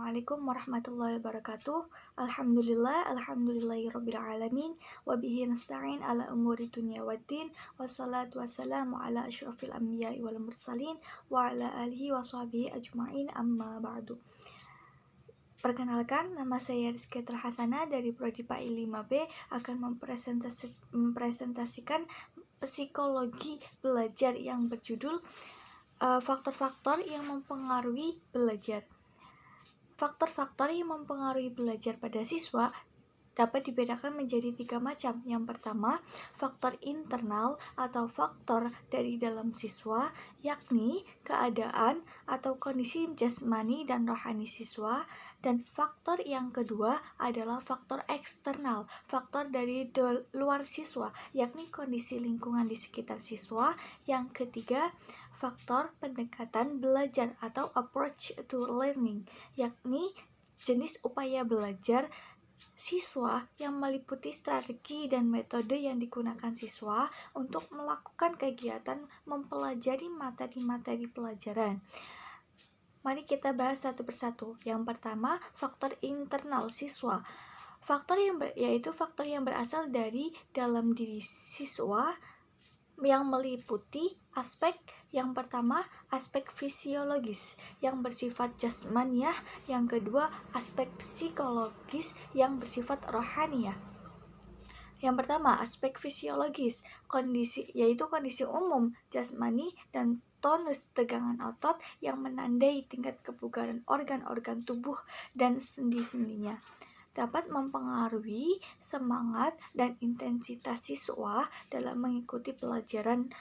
Assalamualaikum warahmatullahi wabarakatuh. Alhamdulillahirrabbilalamin. Wabihi nasta'in ala umuri dunya waddin. Wassalatu wassalamu ala asyrafil anbiya'i wal mursalin wa ala alihi wa sahbihi ajma'in, amma ba'du. Perkenalkan, nama saya Rizky Terhasana dari Prodi PAI 5B akan mempresentasikan psikologi belajar yang berjudul faktor-faktor yang mempengaruhi belajar. Faktor-faktor yang mempengaruhi belajar pada siswa dapat dibedakan menjadi 3 macam. Yang pertama, faktor internal atau faktor dari dalam siswa, yakni keadaan atau kondisi jasmani dan rohani siswa. Dan faktor yang kedua adalah faktor eksternal, faktor dari luar siswa, yakni kondisi lingkungan di sekitar siswa. Yang ketiga, faktor pendekatan belajar atau approach to learning, yakni jenis upaya belajar siswa yang meliputi strategi dan metode yang digunakan siswa untuk melakukan kegiatan mempelajari materi-materi pelajaran. Mari kita bahas satu persatu. Yang pertama, faktor internal siswa. Yaitu faktor yang berasal dari dalam diri siswa yang meliputi aspek yang pertama, aspek fisiologis yang bersifat jasmaniah. Yang kedua, aspek psikologis yang bersifat rohaniah. Yang pertama, aspek fisiologis, yaitu kondisi umum jasmani dan tonus tegangan otot yang menandai tingkat kebugaran organ-organ tubuh dan sendi-sendinya, dapat mempengaruhi semangat dan intensitas siswa dalam mengikuti pelajaran.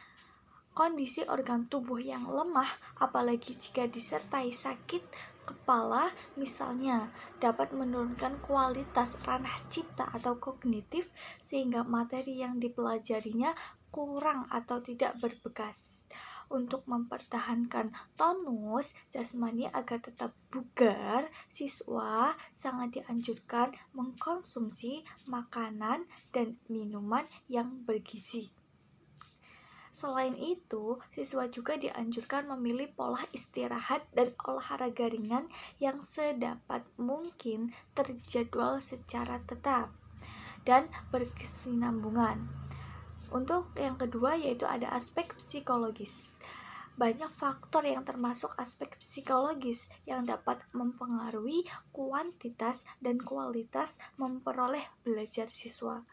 Kondisi organ tubuh yang lemah, apalagi jika disertai sakit kepala misalnya, dapat menurunkan kualitas ranah cipta atau kognitif sehingga materi yang dipelajarinya kurang atau tidak berbekas. Untuk mempertahankan tonus jasmani agar tetap bugar, siswa sangat dianjurkan mengkonsumsi makanan dan minuman yang bergizi. Selain itu, siswa juga dianjurkan memilih pola istirahat dan olahraga ringan yang sedapat mungkin terjadwal secara tetap dan berkesinambungan. Untuk yang kedua, yaitu ada aspek psikologis. Banyak faktor yang termasuk aspek psikologis yang dapat mempengaruhi kuantitas dan kualitas memperoleh belajar siswa.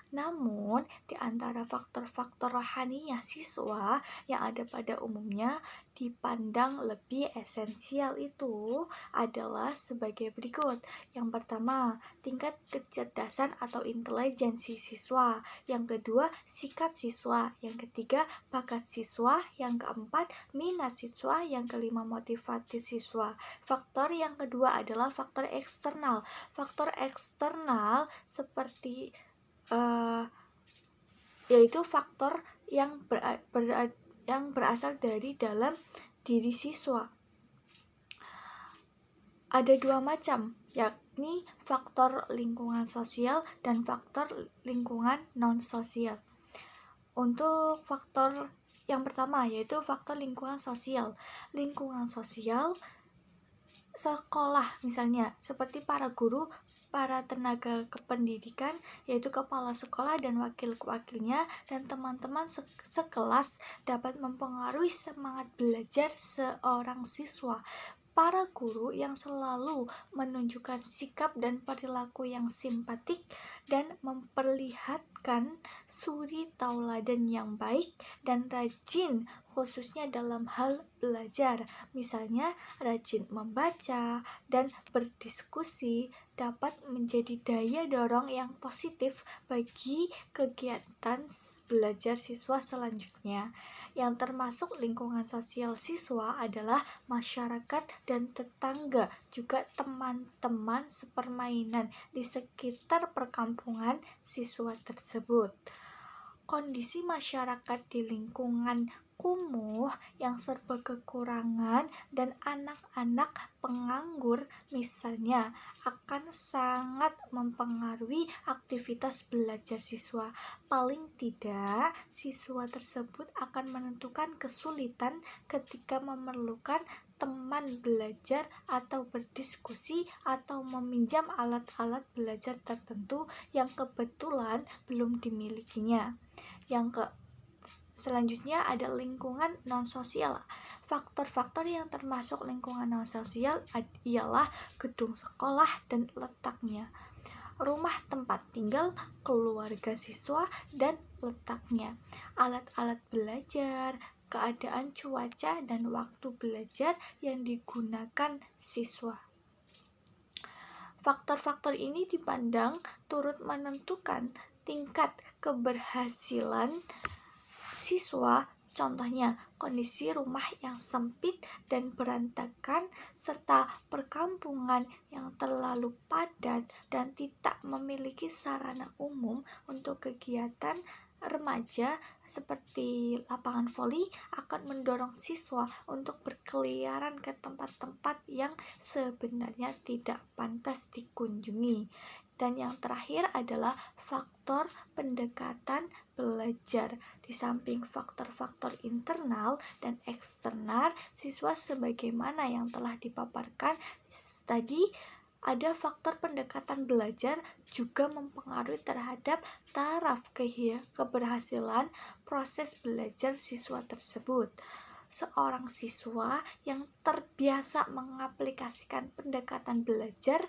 Namun, di antara faktor-faktor rohaniah siswa yang ada pada umumnya dipandang lebih esensial itu adalah sebagai berikut. Yang pertama, tingkat kecerdasan atau intelijensi siswa. Yang kedua, sikap siswa. Yang ketiga, bakat siswa. Yang keempat, minat siswa. Yang kelima, motivasi siswa. Faktor yang kedua adalah faktor eksternal. Faktor eksternal seperti yaitu faktor yang berasal dari dalam diri siswa. Ada 2 macam, yakni faktor lingkungan sosial dan faktor lingkungan non-sosial. Untuk faktor yang pertama, yaitu faktor lingkungan sosial. Lingkungan sosial sekolah misalnya, seperti para guru, para tenaga kependidikan, yaitu kepala sekolah dan wakil-wakilnya, dan teman-teman sekelas dapat mempengaruhi semangat belajar seorang siswa. Para guru yang selalu menunjukkan sikap dan perilaku yang simpatik dan memperlihatkan suri tauladan yang baik dan rajin, khususnya dalam hal belajar, misalnya rajin membaca dan berdiskusi, dapat menjadi daya dorong yang positif bagi kegiatan belajar siswa selanjutnya. Yang termasuk lingkungan sosial siswa adalah masyarakat dan tetangga, juga teman-teman sepermainan di sekitar perkampungan siswa tersebut. Kondisi masyarakat di lingkungan kumuh yang serba kekurangan dan anak-anak penganggur misalnya akan sangat mempengaruhi aktivitas belajar siswa. Paling tidak, siswa tersebut akan menentukan kesulitan ketika memerlukan teman belajar atau berdiskusi atau meminjam alat-alat belajar tertentu yang kebetulan belum dimilikinya. Selanjutnya ada lingkungan non-sosial. Faktor-faktor yang termasuk lingkungan non-sosial ialah gedung sekolah dan letaknya, rumah tempat tinggal keluarga siswa dan letaknya, alat-alat belajar, keadaan cuaca dan waktu belajar yang digunakan siswa. Faktor-faktor ini dipandang turut menentukan tingkat keberhasilan siswa. Contohnya, kondisi rumah yang sempit dan berantakan serta perkampungan yang terlalu padat dan tidak memiliki sarana umum untuk kegiatan remaja seperti lapangan voli akan mendorong siswa untuk berkeliaran ke tempat-tempat yang sebenarnya tidak pantas dikunjungi. Dan yang terakhir adalah faktor pendekatan belajar. Di samping faktor-faktor internal dan eksternal siswa sebagaimana yang telah dipaparkan tadi, ada faktor pendekatan belajar juga mempengaruhi terhadap taraf keberhasilan proses belajar siswa tersebut. Seorang siswa yang terbiasa mengaplikasikan pendekatan belajar,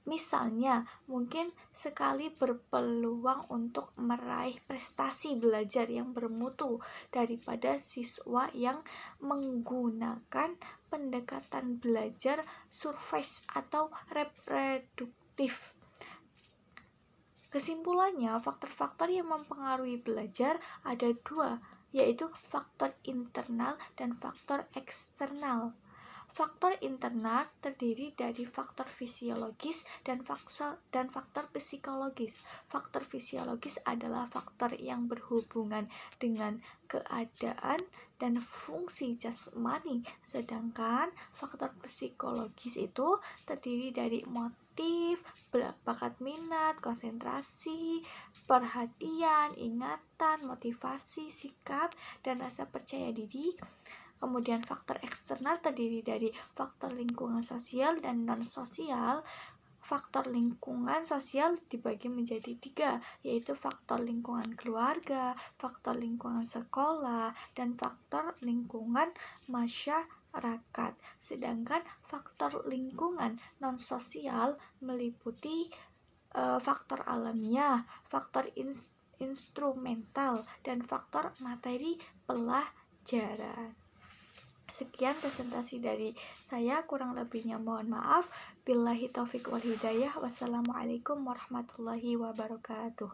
misalnya, mungkin sekali berpeluang untuk meraih prestasi belajar yang bermutu daripada siswa yang menggunakan pendekatan belajar surface atau reproduktif. Kesimpulannya, faktor-faktor yang mempengaruhi belajar ada dua, yaitu faktor internal dan faktor eksternal. Faktor internal terdiri dari faktor fisiologis dan faktor psikologis. Faktor fisiologis adalah faktor yang berhubungan dengan keadaan dan fungsi jasmani, sedangkan faktor psikologis itu terdiri dari motif, bakat minat, konsentrasi, perhatian, ingatan, motivasi, sikap, dan rasa percaya diri. Kemudian faktor eksternal terdiri dari faktor lingkungan sosial dan non-sosial. Faktor lingkungan sosial dibagi menjadi 3, yaitu faktor lingkungan keluarga, faktor lingkungan sekolah, dan faktor lingkungan masyarakat. Sedangkan faktor lingkungan non-sosial meliputi faktor alamiah, faktor instrumental, dan faktor materi pelajaran. Sekian presentasi dari saya, kurang lebihnya mohon maaf. Billahi taufiq wal hidayah. Wassalamualaikum warahmatullahi wabarakatuh.